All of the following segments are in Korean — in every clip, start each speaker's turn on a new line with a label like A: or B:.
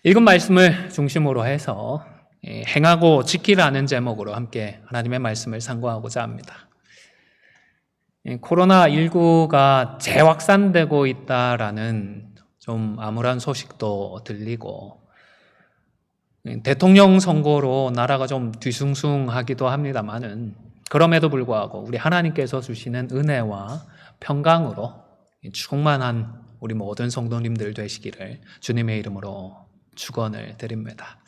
A: 읽은 말씀을 중심으로 해서 행하고 지키라는 제목으로 함께 하나님의 말씀을 상고하고자 합니다. 코로나19가 재확산되고 있다라는 좀 암울한 소식도 들리고 대통령 선거로 나라가 좀 뒤숭숭하기도 합니다만은 그럼에도 불구하고 우리 하나님께서 주시는 은혜와 평강으로 충만한 우리 모든 성도님들 되시기를 주님의 이름으로 축원을 드립니다.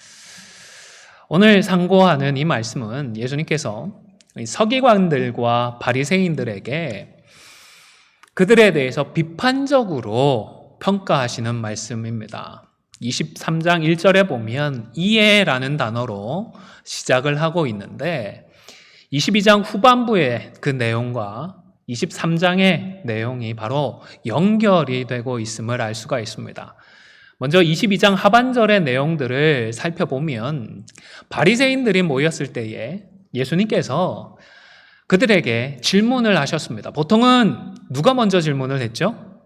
A: 오늘 상고하는 이 말씀은 예수님께서 서기관들과 바리새인들에게 그들에 대해서 비판적으로 평가하시는 말씀입니다. 23장 1절에 보면 이해라는 단어로 시작을 하고 있는데 22장 후반부의 그 내용과 23장의 내용이 바로 연결이 되고 있음을 알 수가 있습니다. 먼저 22장 하반절의 내용들을 살펴보면 바리새인들이 모였을 때에 예수님께서 그들에게 질문을 하셨습니다. 보통은 누가 먼저 질문을 했죠?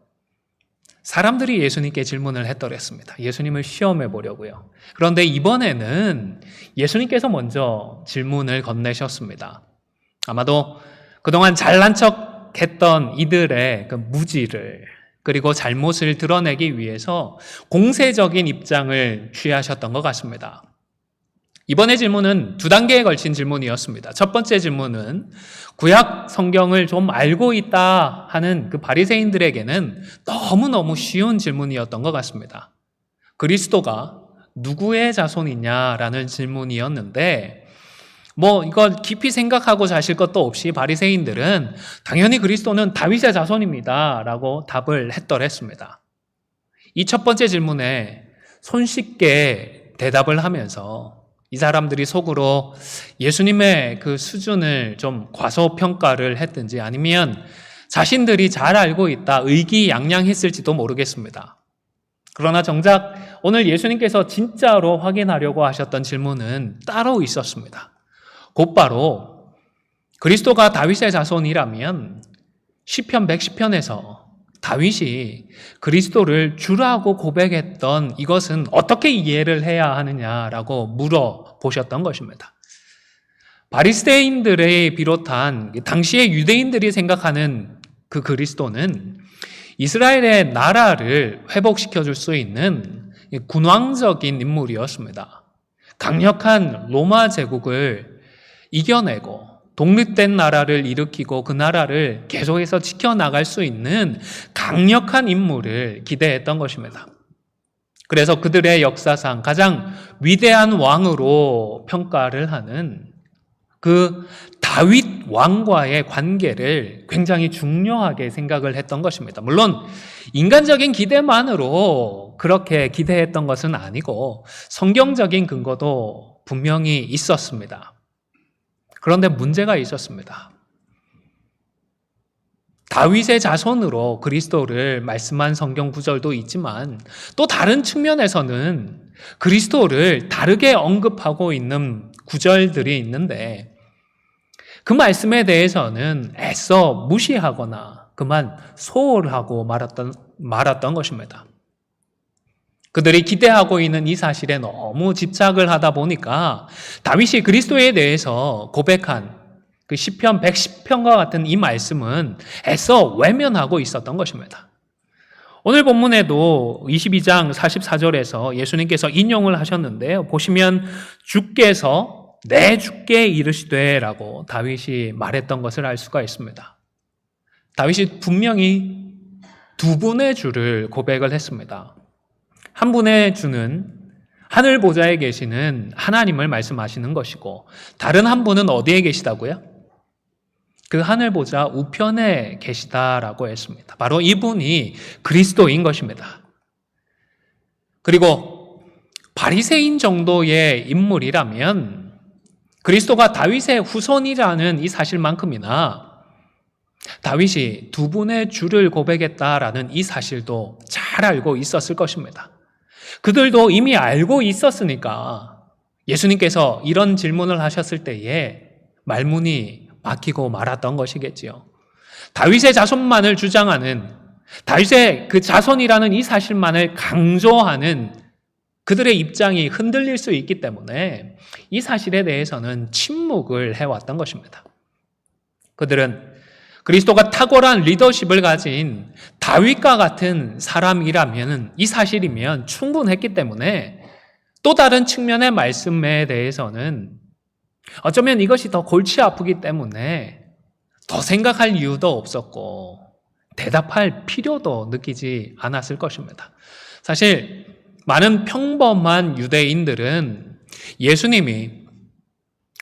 A: 사람들이 예수님께 질문을 했더랬습니다. 예수님을 시험해 보려고요. 그런데 이번에는 예수님께서 먼저 질문을 건네셨습니다. 아마도 그동안 잘난 척 했던 이들의 그 무지를 그리고 잘못을 드러내기 위해서 공세적인 입장을 취하셨던 것 같습니다. 이번의 질문은 두 단계에 걸친 질문이었습니다. 첫 번째 질문은 구약 성경을 좀 알고 있다 하는 그 바리새인들에게는 너무너무 쉬운 질문이었던 것 같습니다. 그리스도가 누구의 자손이냐라는 질문이었는데 이거 깊이 생각하고 자실 것도 없이 바리새인들은 당연히 그리스도는 다윗의 자손입니다 라고 답을 했더랬습니다. 이 첫 번째 질문에 손쉽게 대답을 하면서 이 사람들이 속으로 예수님의 그 수준을 좀 과소평가를 했든지 아니면 자신들이 잘 알고 있다 의기양양했을지도 모르겠습니다. 그러나 정작 오늘 예수님께서 진짜로 확인하려고 하셨던 질문은 따로 있었습니다. 곧바로 그리스도가 다윗의 자손이라면 시편 110편에서 다윗이 그리스도를 주라고 고백했던 이것은 어떻게 이해를 해야 하느냐라고 물어보셨던 것입니다. 바리새인들을 비롯한 당시의 유대인들이 생각하는 그 그리스도는 이스라엘의 나라를 회복시켜 줄 수 있는 군왕적인 인물이었습니다. 강력한 로마 제국을 이겨내고 독립된 나라를 일으키고 그 나라를 계속해서 지켜나갈 수 있는 강력한 인물을 기대했던 것입니다. 그래서 그들의 역사상 가장 위대한 왕으로 평가를 하는 그 다윗 왕과의 관계를 굉장히 중요하게 생각을 했던 것입니다. 물론 인간적인 기대만으로 그렇게 기대했던 것은 아니고 성경적인 근거도 분명히 있었습니다. 그런데 문제가 있었습니다. 다윗의 자손으로 그리스도를 말씀한 성경 구절도 있지만 또 다른 측면에서는 그리스도를 다르게 언급하고 있는 구절들이 있는데 그 말씀에 대해서는 애써 무시하거나 그만 소홀하고 말았던 것입니다. 그들이 기대하고 있는 이 사실에 너무 집착을 하다 보니까 다윗이 그리스도에 대해서 고백한 그 시편 110편과 같은 이 말씀은 애써 외면하고 있었던 것입니다. 오늘 본문에도 22장 44절에서 예수님께서 인용을 하셨는데요. 보시면 주께서 내 주께 이르시되 라고 다윗이 말했던 것을 알 수가 있습니다. 다윗이 분명히 두 분의 주를 고백을 했습니다. 한 분의 주는 하늘 보좌에 계시는 하나님을 말씀하시는 것이고 다른 한 분은 어디에 계시다고요? 그 하늘 보좌 우편에 계시다라고 했습니다. 바로 이분이 그리스도인 것입니다. 그리고 바리새인 정도의 인물이라면 그리스도가 다윗의 후손이라는 이 사실만큼이나 다윗이 두 분의 주를 고백했다라는 이 사실도 잘 알고 있었을 것입니다. 그들도 이미 알고 있었으니까 예수님께서 이런 질문을 하셨을 때에 말문이 막히고 말았던 것이겠지요. 다윗의 자손만을 주장하는 다윗의 그 자손이라는 이 사실만을 강조하는 그들의 입장이 흔들릴 수 있기 때문에 이 사실에 대해서는 침묵을 해왔던 것입니다. 그들은 그리스도가 탁월한 리더십을 가진 다윗과 같은 사람이라면, 이 사실이면 충분했기 때문에 또 다른 측면의 말씀에 대해서는 어쩌면 이것이 더 골치 아프기 때문에 더 생각할 이유도 없었고 대답할 필요도 느끼지 않았을 것입니다. 사실 많은 평범한 유대인들은 예수님이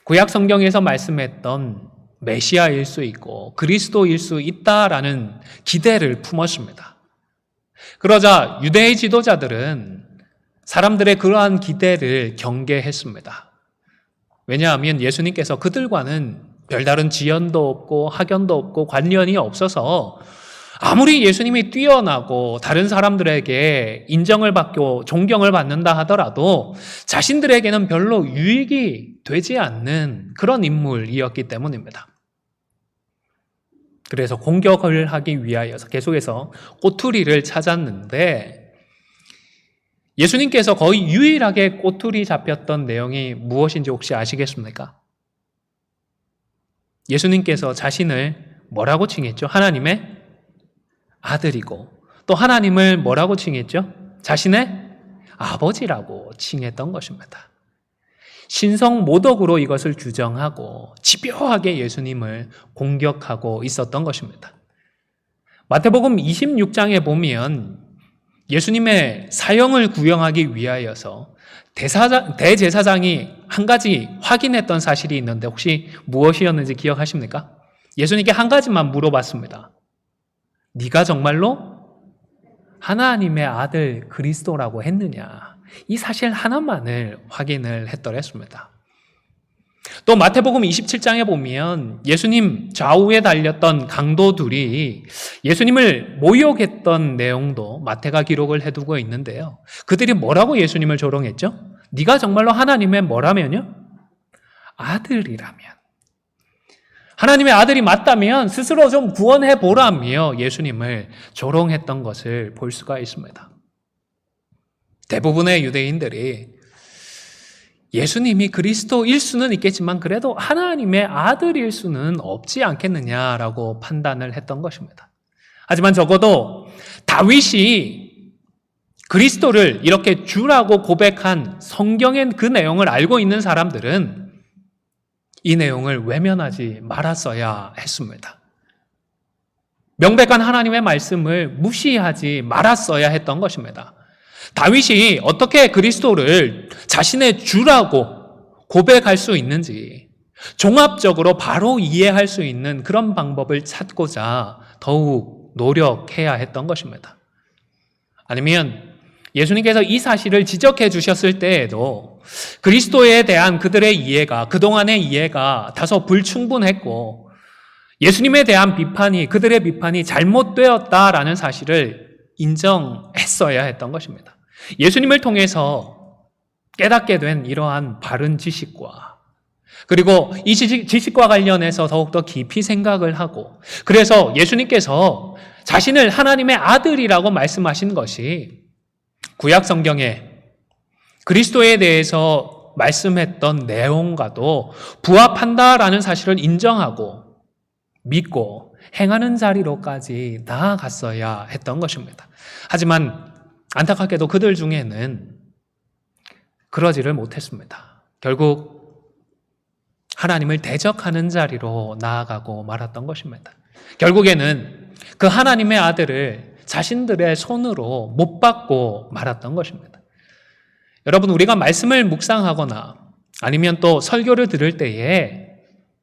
A: 구약 성경에서 말씀했던 메시아일 수 있고 그리스도일 수 있다라는 기대를 품었습니다. 그러자 유대의 지도자들은 사람들의 그러한 기대를 경계했습니다. 왜냐하면 예수님께서 그들과는 별다른 지연도 없고 학연도 없고 관련이 없어서 아무리 예수님이 뛰어나고 다른 사람들에게 인정을 받고 존경을 받는다 하더라도 자신들에게는 별로 유익이 되지 않는 그런 인물이었기 때문입니다. 그래서 공격을 하기 위하여서 계속해서 꼬투리를 찾았는데, 예수님께서 거의 유일하게 꼬투리 잡혔던 내용이 무엇인지 혹시 아시겠습니까? 예수님께서 자신을 뭐라고 칭했죠? 하나님의 아들이고, 또 하나님을 뭐라고 칭했죠? 자신의 아버지라고 칭했던 것입니다. 신성 모독으로 이것을 규정하고 집요하게 예수님을 공격하고 있었던 것입니다. 마태복음 26장에 보면 예수님의 사형을 구형하기 위하여서 대제사장이 한 가지 확인했던 사실이 있는데 혹시 무엇이었는지 기억하십니까? 예수님께 한 가지만 물어봤습니다. 네가 정말로 하나님의 아들 그리스도라고 했느냐? 이 사실 하나만을 확인을 했더랬습니다. 또 마태복음 27장에 보면 예수님 좌우에 달렸던 강도들이 예수님을 모욕했던 내용도 마태가 기록을 해두고 있는데요. 그들이 뭐라고 예수님을 조롱했죠? 네가 정말로 하나님의 뭐라면요? 아들이라면. 하나님의 아들이 맞다면 스스로 좀 구원해 보라며 예수님을 조롱했던 것을 볼 수가 있습니다. 대부분의 유대인들이 예수님이 그리스도일 수는 있겠지만 그래도 하나님의 아들일 수는 없지 않겠느냐라고 판단을 했던 것입니다. 하지만 적어도 다윗이 그리스도를 이렇게 주라고 고백한 성경의 그 내용을 알고 있는 사람들은 이 내용을 외면하지 말았어야 했습니다. 명백한 하나님의 말씀을 무시하지 말았어야 했던 것입니다. 다윗이 어떻게 그리스도를 자신의 주라고 고백할 수 있는지 종합적으로 바로 이해할 수 있는 그런 방법을 찾고자 더욱 노력해야 했던 것입니다. 아니면 예수님께서 이 사실을 지적해 주셨을 때에도 그리스도에 대한 그들의 이해가, 그동안의 이해가 다소 불충분했고 예수님에 대한 비판이, 그들의 비판이 잘못되었다라는 사실을 인정했어야 했던 것입니다. 예수님을 통해서 깨닫게 된 이러한 바른 지식과 그리고 이 지식과 관련해서 더욱더 깊이 생각을 하고, 그래서 예수님께서 자신을 하나님의 아들이라고 말씀하신 것이 구약 성경에 그리스도에 대해서 말씀했던 내용과도 부합한다라는 사실을 인정하고 믿고 행하는 자리로까지 나아갔어야 했던 것입니다. 하지만 안타깝게도 그들 중에는 그러지를 못했습니다. 결국 하나님을 대적하는 자리로 나아가고 말았던 것입니다. 결국에는 그 하나님의 아들을 자신들의 손으로 못 받고 말았던 것입니다. 여러분, 우리가 말씀을 묵상하거나 아니면 또 설교를 들을 때에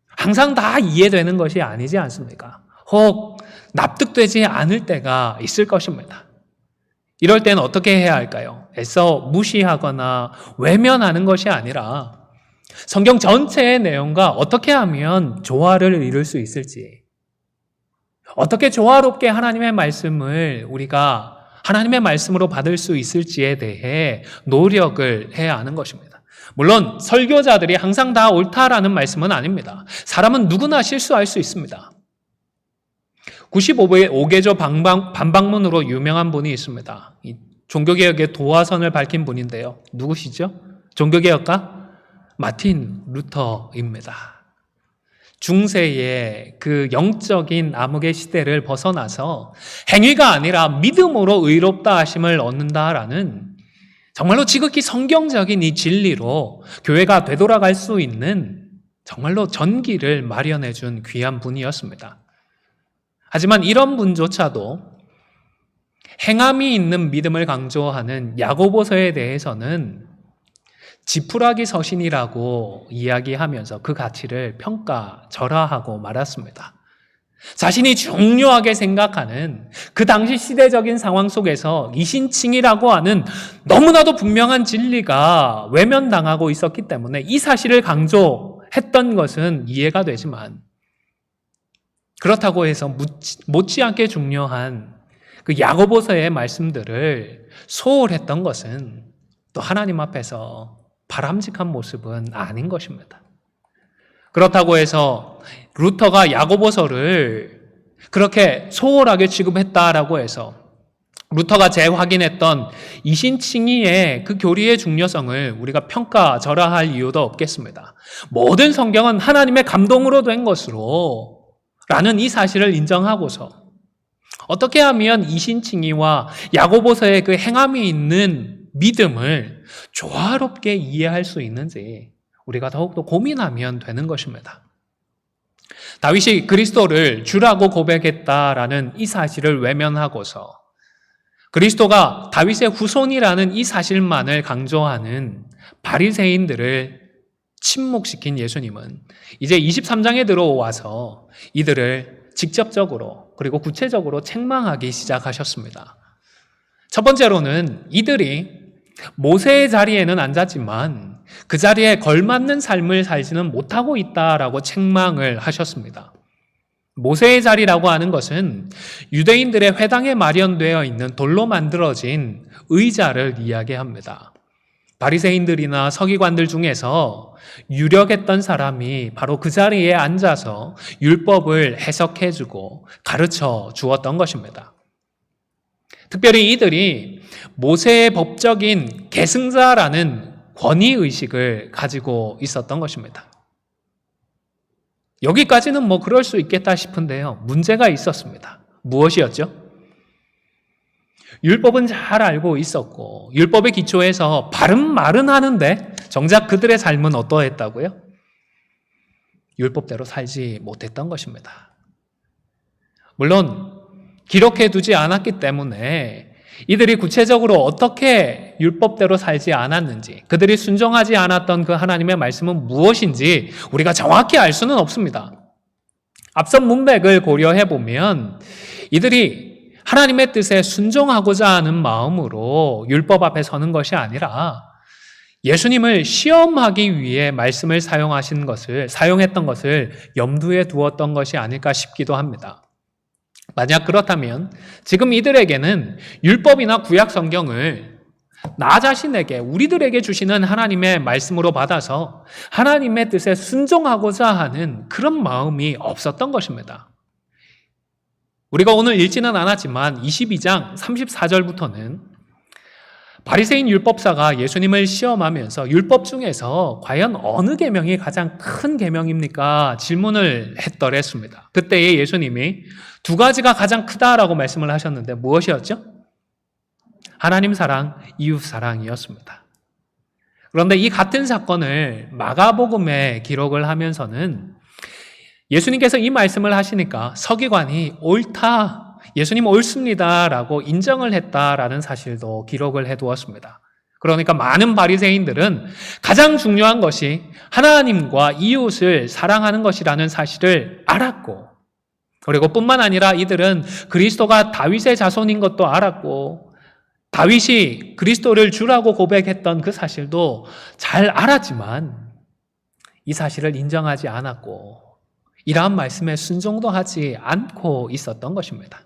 A: 항상 다 이해되는 것이 아니지 않습니까? 혹 납득되지 않을 때가 있을 것입니다. 이럴 때는 어떻게 해야 할까요? 애써 무시하거나 외면하는 것이 아니라 성경 전체의 내용과 어떻게 하면 조화를 이룰 수 있을지, 어떻게 조화롭게 하나님의 말씀을 우리가 하나님의 말씀으로 받을 수 있을지에 대해 노력을 해야 하는 것입니다. 물론 설교자들이 항상 다 옳다라는 말씀은 아닙니다. 사람은 누구나 실수할 수 있습니다. 95개조 반박문으로 유명한 분이 있습니다. 종교개혁의 도화선을 밝힌 분인데요. 누구시죠? 종교개혁가 마틴 루터입니다. 중세의 그 영적인 암흑의 시대를 벗어나서 행위가 아니라 믿음으로 의롭다 하심을 얻는다라는 정말로 지극히 성경적인 이 진리로 교회가 되돌아갈 수 있는 정말로 전기를 마련해 준 귀한 분이었습니다. 하지만 이런 분조차도 행함이 있는 믿음을 강조하는 야고보서에 대해서는 지푸라기 서신이라고 이야기하면서 그 가치를 평가절하하고 말았습니다. 자신이 중요하게 생각하는 그 당시 시대적인 상황 속에서 이신칭이라고 하는 너무나도 분명한 진리가 외면당하고 있었기 때문에 이 사실을 강조했던 것은 이해가 되지만, 그렇다고 해서 못지않게 중요한 그 야고보서의 말씀들을 소홀했던 것은 또 하나님 앞에서 바람직한 모습은 아닌 것입니다. 그렇다고 해서 루터가 야고보서를 그렇게 소홀하게 취급했다라고 해서 루터가 재확인했던 이신칭의의 그 교리의 중요성을 우리가 평가절하할 이유도 없겠습니다. 모든 성경은 하나님의 감동으로 된 것으로 라는 이 사실을 인정하고서 어떻게 하면 이신칭의와 야고보서의 그 행함이 있는 믿음을 조화롭게 이해할 수 있는지 우리가 더욱더 고민하면 되는 것입니다. 다윗이 그리스도를 주라고 고백했다라는 이 사실을 외면하고서 그리스도가 다윗의 후손이라는 이 사실만을 강조하는 바리새인들을 침묵시킨 예수님은 이제 23장에 들어와서 이들을 직접적으로 그리고 구체적으로 책망하기 시작하셨습니다. 첫 번째로는 이들이 모세의 자리에는 앉았지만 그 자리에 걸맞는 삶을 살지는 못하고 있다라고 책망을 하셨습니다. 모세의 자리라고 하는 것은 유대인들의 회당에 마련되어 있는 돌로 만들어진 의자를 이야기합니다. 바리새인들이나 서기관들 중에서 유력했던 사람이 바로 그 자리에 앉아서 율법을 해석해주고 가르쳐 주었던 것입니다. 특별히 이들이 모세의 법적인 계승자라는 권위의식을 가지고 있었던 것입니다. 여기까지는 뭐 그럴 수 있겠다 싶은데요. 문제가 있었습니다. 무엇이었죠? 율법은 잘 알고 있었고 율법의 기초에서 바른 말은 하는데 정작 그들의 삶은 어떠했다고요? 율법대로 살지 못했던 것입니다. 물론 기록해두지 않았기 때문에 이들이 구체적으로 어떻게 율법대로 살지 않았는지, 그들이 순종하지 않았던 그 하나님의 말씀은 무엇인지 우리가 정확히 알 수는 없습니다. 앞선 문맥을 고려해 보면 이들이 하나님의 뜻에 순종하고자 하는 마음으로 율법 앞에 서는 것이 아니라 예수님을 시험하기 위해 말씀을 사용했던 것을 염두에 두었던 것이 아닐까 싶기도 합니다. 만약 그렇다면 지금 이들에게는 율법이나 구약 성경을 나 자신에게, 우리들에게 주시는 하나님의 말씀으로 받아서 하나님의 뜻에 순종하고자 하는 그런 마음이 없었던 것입니다. 우리가 오늘 읽지는 않았지만 22장 34절부터는 바리새인 율법사가 예수님을 시험하면서 율법 중에서 과연 어느 계명이 가장 큰 계명입니까? 질문을 했더랬습니다. 그때에 예수님이 두 가지가 가장 크다라고 말씀을 하셨는데 무엇이었죠? 하나님 사랑, 이웃 사랑이었습니다. 그런데 이 같은 사건을 마가복음에 기록을 하면서는 예수님께서 이 말씀을 하시니까 서기관이 옳다, 예수님 옳습니다라고 인정을 했다라는 사실도 기록을 해두었습니다. 그러니까 많은 바리새인들은 가장 중요한 것이 하나님과 이웃을 사랑하는 것이라는 사실을 알았고, 그리고 뿐만 아니라 이들은 그리스도가 다윗의 자손인 것도 알았고 다윗이 그리스도를 주라고 고백했던 그 사실도 잘 알았지만 이 사실을 인정하지 않았고 이러한 말씀에 순종도 하지 않고 있었던 것입니다.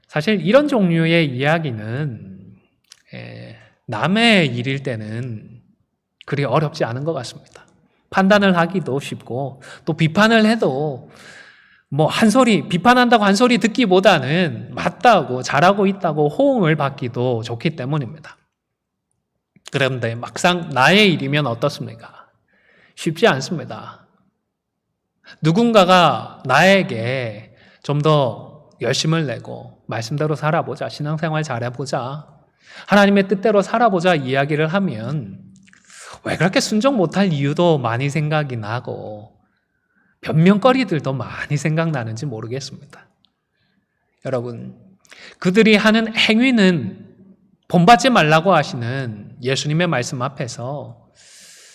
A: 사실 이런 종류의 이야기는 남의 일일 때는 그리 어렵지 않은 것 같습니다. 판단을 하기도 쉽고 또 비판을 해도 한 소리, 비판한다고 한 소리 듣기보다는 맞다고, 잘하고 있다고 호응을 받기도 좋기 때문입니다. 그런데 막상 나의 일이면 어떻습니까? 쉽지 않습니다. 누군가가 나에게 좀 더 열심을 내고 말씀대로 살아보자, 신앙생활 잘해보자, 하나님의 뜻대로 살아보자 이야기를 하면 왜 그렇게 순종 못할 이유도 많이 생각이 나고 변명거리들도 많이 생각나는지 모르겠습니다. 여러분, 그들이 하는 행위는 본받지 말라고 하시는 예수님의 말씀 앞에서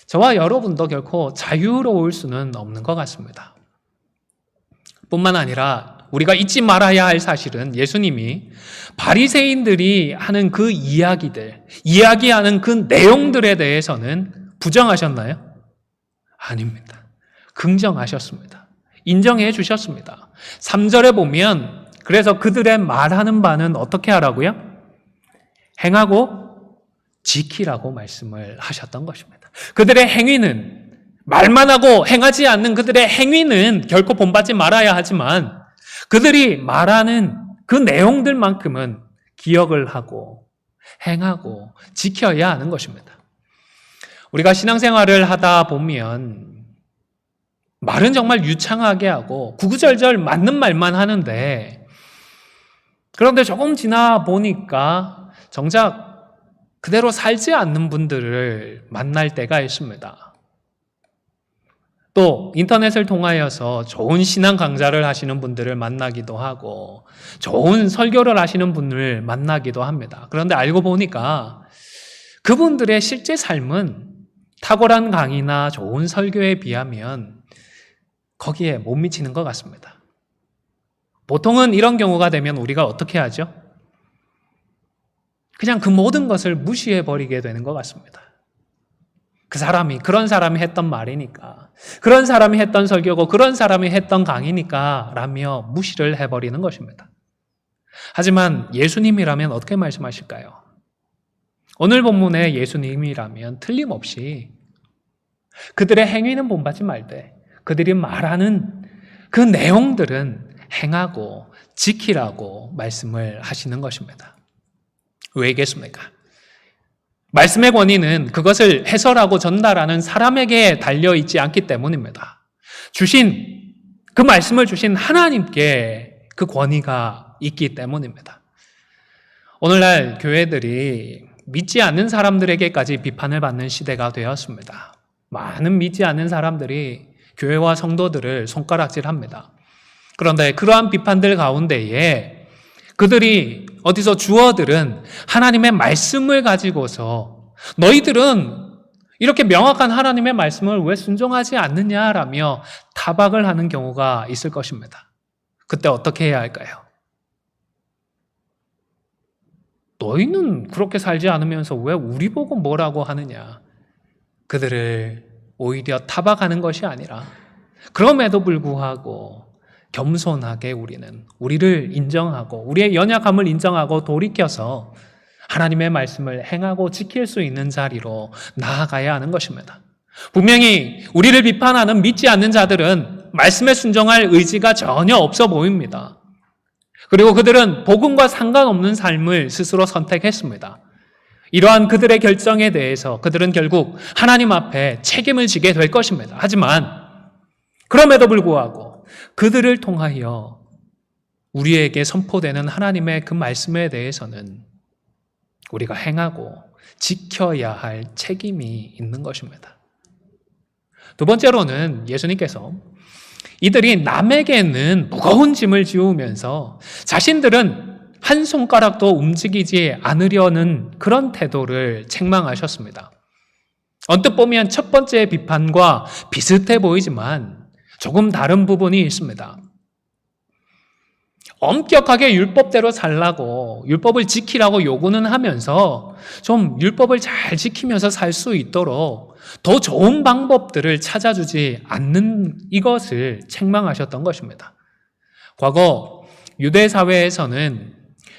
A: 저와 여러분도 결코 자유로울 수는 없는 것 같습니다. 뿐만 아니라 우리가 잊지 말아야 할 사실은 예수님이 바리새인들이 하는 그 이야기하는 그 내용들에 대해서는 부정하셨나요? 아닙니다. 긍정하셨습니다. 인정해 주셨습니다. 3절에 보면 그래서 그들의 말하는 바는 어떻게 하라고요? 행하고 지키라고 말씀을 하셨던 것입니다. 그들의 행위는 말만 하고 행하지 않는 그들의 행위는 결코 본받지 말아야 하지만 그들이 말하는 그 내용들만큼은 기억을 하고 행하고 지켜야 하는 것입니다. 우리가 신앙생활을 하다 보면 말은 정말 유창하게 하고 구구절절 맞는 말만 하는데 그런데 조금 지나 보니까 정작 그대로 살지 않는 분들을 만날 때가 있습니다. 또 인터넷을 통하여서 좋은 신앙 강좌를 하시는 분들을 만나기도 하고 좋은 설교를 하시는 분을 만나기도 합니다. 그런데 알고 보니까 그분들의 실제 삶은 탁월한 강의나 좋은 설교에 비하면 거기에 못 미치는 것 같습니다. 보통은 이런 경우가 되면 우리가 어떻게 하죠? 그냥 그 모든 것을 무시해버리게 되는 것 같습니다. 그런 사람이 했던 말이니까, 그런 사람이 했던 설교고, 그런 사람이 했던 강의니까 라며 무시를 해버리는 것입니다. 하지만 예수님이라면 어떻게 말씀하실까요? 오늘 본문의 예수님이라면 틀림없이 그들의 행위는 본받지 말되 그들이 말하는 그 내용들은 행하고 지키라고 말씀을 하시는 것입니다. 왜겠습니까? 말씀의 권위는 그것을 해설하고 전달하는 사람에게 달려있지 않기 때문입니다. 그 말씀을 주신 하나님께 그 권위가 있기 때문입니다. 오늘날 교회들이 믿지 않는 사람들에게까지 비판을 받는 시대가 되었습니다. 많은 믿지 않는 사람들이 교회와 성도들을 손가락질합니다. 그런데 그러한 비판들 가운데에 그들이 어디서 주어들은 하나님의 말씀을 가지고서 너희들은 이렇게 명확한 하나님의 말씀을 왜 순종하지 않느냐라며 타박을 하는 경우가 있을 것입니다. 그때 어떻게 해야 할까요? 너희는 그렇게 살지 않으면서 왜 우리 보고 뭐라고 하느냐? 그들을 오히려 타박하는 것이 아니라 그럼에도 불구하고 겸손하게 우리를 인정하고 우리의 연약함을 인정하고 돌이켜서 하나님의 말씀을 행하고 지킬 수 있는 자리로 나아가야 하는 것입니다. 분명히 우리를 비판하는 믿지 않는 자들은 말씀에 순종할 의지가 전혀 없어 보입니다. 그리고 그들은 복음과 상관없는 삶을 스스로 선택했습니다. 이러한 그들의 결정에 대해서 그들은 결국 하나님 앞에 책임을 지게 될 것입니다. 하지만 그럼에도 불구하고 그들을 통하여 우리에게 선포되는 하나님의 그 말씀에 대해서는 우리가 행하고 지켜야 할 책임이 있는 것입니다. 두 번째로는 예수님께서 이들이 남에게는 무거운 짐을 지우면서 자신들은 한 손가락도 움직이지 않으려는 그런 태도를 책망하셨습니다. 언뜻 보면 첫 번째 비판과 비슷해 보이지만 조금 다른 부분이 있습니다. 엄격하게 율법대로 살라고 율법을 지키라고 요구는 하면서 좀 율법을 잘 지키면서 살 수 있도록 더 좋은 방법들을 찾아주지 않는 이것을 책망하셨던 것입니다. 과거 유대 사회에서는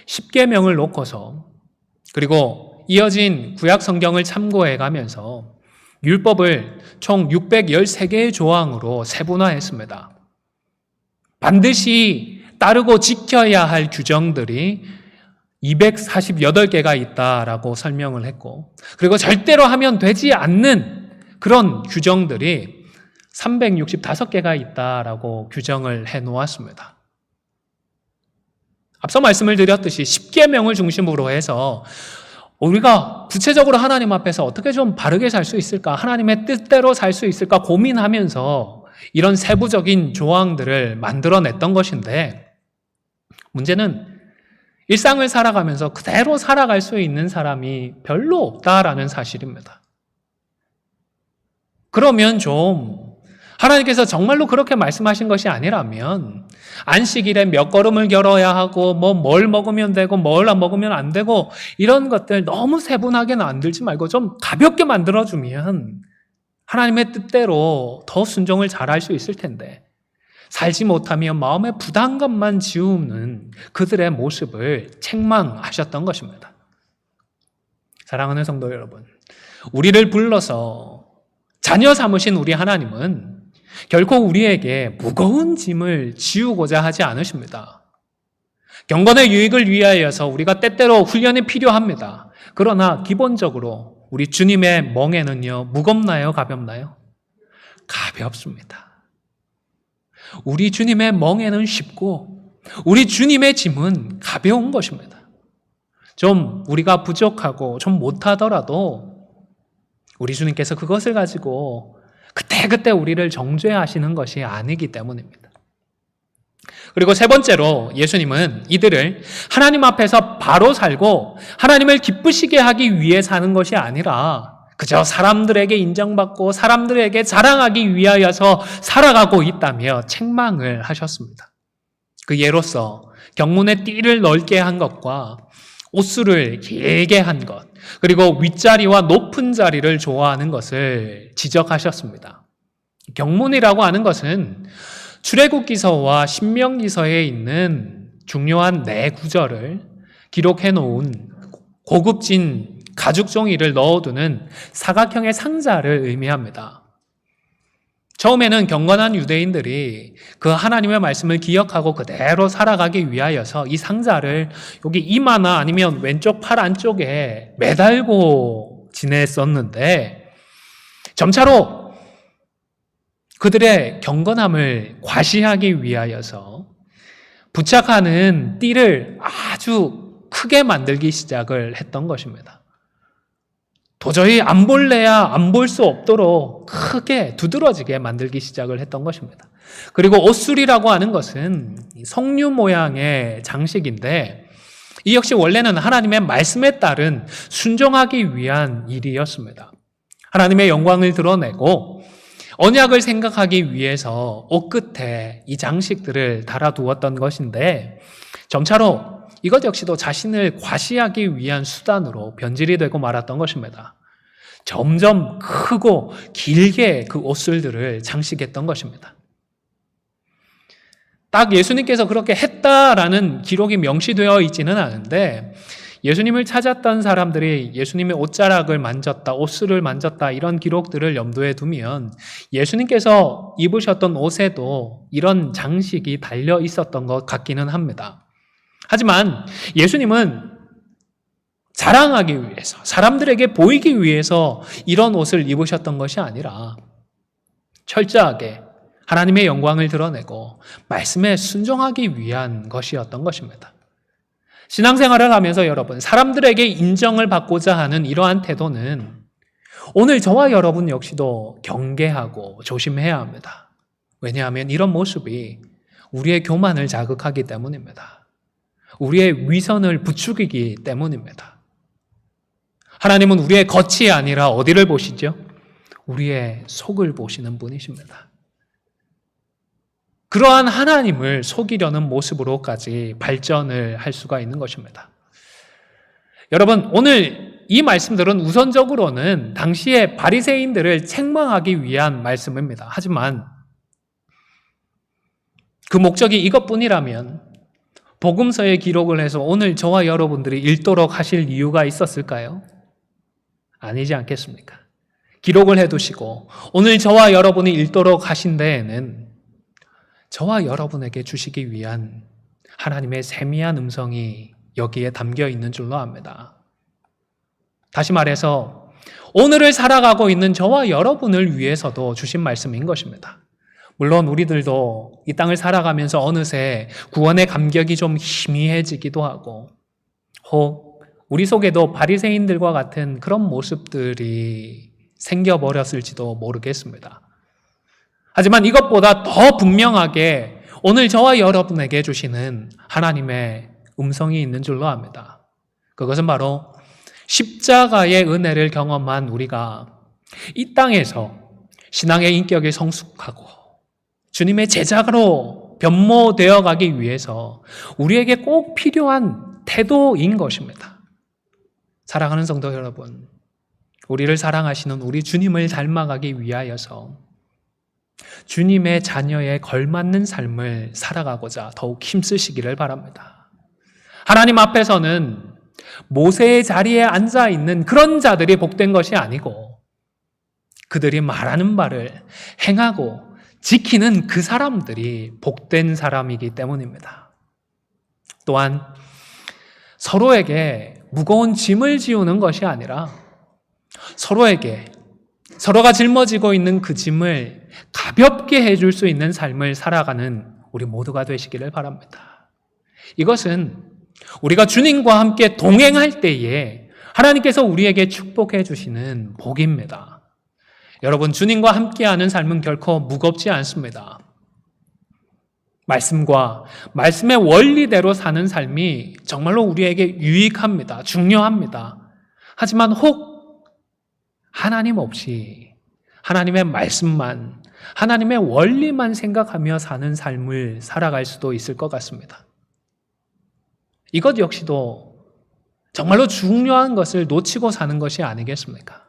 A: 10계명을 놓고서 그리고 이어진 구약 성경을 참고해 가면서 율법을 총 613개의 조항으로 세분화했습니다. 반드시 따르고 지켜야 할 규정들이 248개가 있다라고 설명을 했고, 그리고 절대로 하면 되지 않는 그런 규정들이 365개가 있다라고 규정을 해 놓았습니다. 앞서 말씀을 드렸듯이 10계명을 중심으로 해서 우리가 구체적으로 하나님 앞에서 어떻게 좀 바르게 살 수 있을까, 하나님의 뜻대로 살 수 있을까 고민하면서 이런 세부적인 조항들을 만들어냈던 것인데, 문제는 일상을 살아가면서 그대로 살아갈 수 있는 사람이 별로 없다라는 사실입니다. 그러면 좀 하나님께서 정말로 그렇게 말씀하신 것이 아니라면 안식일에 몇 걸음을 걸어야 하고 뭘 먹으면 되고 뭘 안 먹으면 안 되고 이런 것들 너무 세분하게 만들지 말고 좀 가볍게 만들어주면 하나님의 뜻대로 더 순종을 잘할 수 있을 텐데, 살지 못하면 마음의 부담감만 지우는 그들의 모습을 책망하셨던 것입니다. 사랑하는 성도 여러분, 우리를 불러서 자녀 삼으신 우리 하나님은 결코 우리에게 무거운 짐을 지우고자 하지 않으십니다. 경건의 유익을 위하여서 우리가 때때로 훈련이 필요합니다. 그러나 기본적으로 우리 주님의 멍에는요, 무겁나요? 가볍나요? 가볍습니다. 우리 주님의 멍에는 쉽고 우리 주님의 짐은 가벼운 것입니다. 좀 우리가 부족하고 좀 못하더라도 우리 주님께서 그것을 가지고 그때그때 우리를 정죄하시는 것이 아니기 때문입니다. 그리고 세 번째로 예수님은 이들을 하나님 앞에서 바로 살고 하나님을 기쁘시게 하기 위해 사는 것이 아니라 그저 사람들에게 인정받고 사람들에게 자랑하기 위하여서 살아가고 있다며 책망을 하셨습니다. 그 예로서 경문의 띠를 넓게 한 것과 옷수를 길게 한 것, 그리고 윗자리와 높은 자리를 좋아하는 것을 지적하셨습니다. 경문이라고 하는 것은 출애굽기서와 신명기서에 있는 중요한 네 구절을 기록해 놓은 고급진 가죽 종이를 넣어두는 사각형의 상자를 의미합니다. 처음에는 경건한 유대인들이 그 하나님의 말씀을 기억하고 그대로 살아가기 위하여서 이 상자를 여기 이마나 아니면 왼쪽 팔 안쪽에 매달고 지냈었는데, 점차로 그들의 경건함을 과시하기 위하여서 부착하는 띠를 아주 크게 만들기 시작을 했던 것입니다. 도저히 안 볼래야 안 볼 수 없도록 크게 두드러지게 만들기 시작을 했던 것입니다. 그리고 옷술이라고 하는 것은 석류 모양의 장식인데, 이 역시 원래는 하나님의 말씀에 따른 순종하기 위한 일이었습니다. 하나님의 영광을 드러내고 언약을 생각하기 위해서 옷 끝에 이 장식들을 달아두었던 것인데, 점차로 이것 역시도 자신을 과시하기 위한 수단으로 변질이 되고 말았던 것입니다. 점점 크고 길게 그 옷술들을 장식했던 것입니다. 딱 예수님께서 그렇게 했다라는 기록이 명시되어 있지는 않은데, 예수님을 찾았던 사람들이 예수님의 옷자락을 만졌다, 옷술을 만졌다 이런 기록들을 염두에 두면 예수님께서 입으셨던 옷에도 이런 장식이 달려 있었던 것 같기는 합니다. 하지만 예수님은 자랑하기 위해서, 사람들에게 보이기 위해서 이런 옷을 입으셨던 것이 아니라 철저하게 하나님의 영광을 드러내고 말씀에 순종하기 위한 것이었던 것입니다. 신앙생활을 하면서 여러분, 사람들에게 인정을 받고자 하는 이러한 태도는 오늘 저와 여러분 역시도 경계하고 조심해야 합니다. 왜냐하면 이런 모습이 우리의 교만을 자극하기 때문입니다. 우리의 위선을 부추기기 때문입니다. 하나님은 우리의 겉이 아니라 어디를 보시죠? 우리의 속을 보시는 분이십니다. 그러한 하나님을 속이려는 모습으로까지 발전을 할 수가 있는 것입니다. 여러분, 오늘 이 말씀들은 우선적으로는 당시의 바리새인들을 책망하기 위한 말씀입니다. 하지만 그 목적이 이것뿐이라면 복음서에 기록을 해서 오늘 저와 여러분들이 읽도록 하실 이유가 있었을까요? 아니지 않겠습니까? 기록을 해두시고 오늘 저와 여러분이 읽도록 하신 데에는 저와 여러분에게 주시기 위한 하나님의 세미한 음성이 여기에 담겨 있는 줄로 압니다. 다시 말해서 오늘을 살아가고 있는 저와 여러분을 위해서도 주신 말씀인 것입니다. 물론 우리들도 이 땅을 살아가면서 어느새 구원의 감격이 좀 희미해지기도 하고 혹 우리 속에도 바리새인들과 같은 그런 모습들이 생겨버렸을지도 모르겠습니다. 하지만 이것보다 더 분명하게 오늘 저와 여러분에게 주시는 하나님의 음성이 있는 줄로 압니다. 그것은 바로 십자가의 은혜를 경험한 우리가 이 땅에서 신앙의 인격이 성숙하고 주님의 제자로 변모되어 가기 위해서 우리에게 꼭 필요한 태도인 것입니다. 사랑하는 성도 여러분, 우리를 사랑하시는 우리 주님을 닮아가기 위하여서 주님의 자녀에 걸맞는 삶을 살아가고자 더욱 힘쓰시기를 바랍니다. 하나님 앞에서는 모세의 자리에 앉아 있는 그런 자들이 복된 것이 아니고 그들이 말하는 바를 행하고 지키는 그 사람들이 복된 사람이기 때문입니다. 또한 서로에게 무거운 짐을 지우는 것이 아니라 서로에게 서로가 짊어지고 있는 그 짐을 가볍게 해줄 수 있는 삶을 살아가는 우리 모두가 되시기를 바랍니다. 이것은 우리가 주님과 함께 동행할 때에 하나님께서 우리에게 축복해 주시는 복입니다. 여러분, 주님과 함께하는 삶은 결코 무겁지 않습니다. 말씀과 말씀의 원리대로 사는 삶이 정말로 우리에게 유익합니다. 중요합니다. 하지만 혹 하나님 없이 하나님의 말씀만, 하나님의 원리만 생각하며 사는 삶을 살아갈 수도 있을 것 같습니다. 이것 역시도 정말로 중요한 것을 놓치고 사는 것이 아니겠습니까?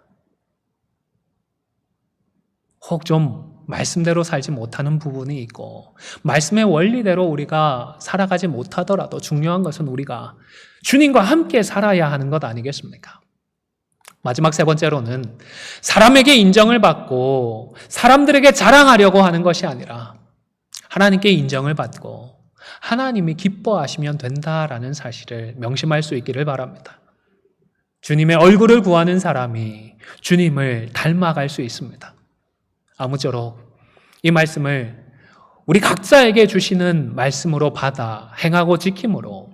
A: 혹 좀 말씀대로 살지 못하는 부분이 있고 말씀의 원리대로 우리가 살아가지 못하더라도 중요한 것은 우리가 주님과 함께 살아야 하는 것 아니겠습니까? 마지막 세 번째로는 사람에게 인정을 받고 사람들에게 자랑하려고 하는 것이 아니라 하나님께 인정을 받고 하나님이 기뻐하시면 된다라는 사실을 명심할 수 있기를 바랍니다. 주님의 얼굴을 구하는 사람이 주님을 닮아갈 수 있습니다. 아무쪼록 이 말씀을 우리 각자에게 주시는 말씀으로 받아 행하고 지킴으로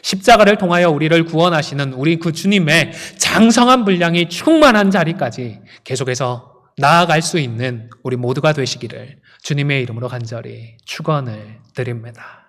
A: 십자가를 통하여 우리를 구원하시는 우리 그 주님의 장성한 분량이 충만한 자리까지 계속해서 나아갈 수 있는 우리 모두가 되시기를 주님의 이름으로 간절히 축원을 드립니다.